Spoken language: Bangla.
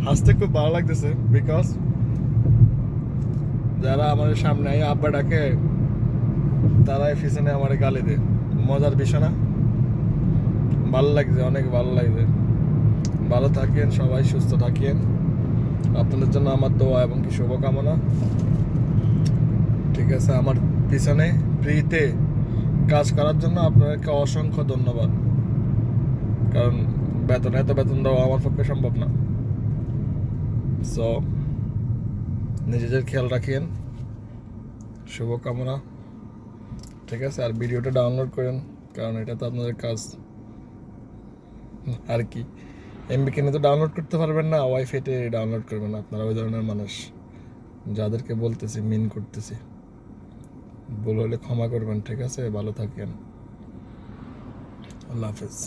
হাসতে খুব ভালো লাগতেছে, বিকজ যারা আমাদের সামনে আব্বা ডাকে তারাই পিছনে আমার গালি দেয়। মজার বিষয় না? ভালো লাগছে, অনেক ভালো লাগছে। ভালো থাকেন সবাই, সুস্থ থাকেন। আপনাদের জন্য আমার দোয়া এবং কি শুভকামনা। ঠিক আছে, আমার পিছনে ফ্রিতে কাজ করার জন্য আপনাদেরকে অসংখ্য ধন্যবাদ। কারণ এত বেতন দেওয়া আমার পক্ষে সম্ভব না। সো নিজেদের খেয়াল রাখেন, শুভকামনা। ঠিক আছে, আর ভিডিওটা ডাউনলোড করেন, কারণ এটা তো আপনাদের কাজ আর কি। এমবি কিনে তো ডাউনলোড করতে পারবেন না, ওয়াইফাইতে ডাউনলোড করবেন আপনারা। ওই ধরনের মানুষ যাদেরকে বলতেছি, মিন করতেছি, ভুল হলে ক্ষমা করবেন। ঠিক আছে, ভালো থাকেন, আল্লাহ হাফেজ।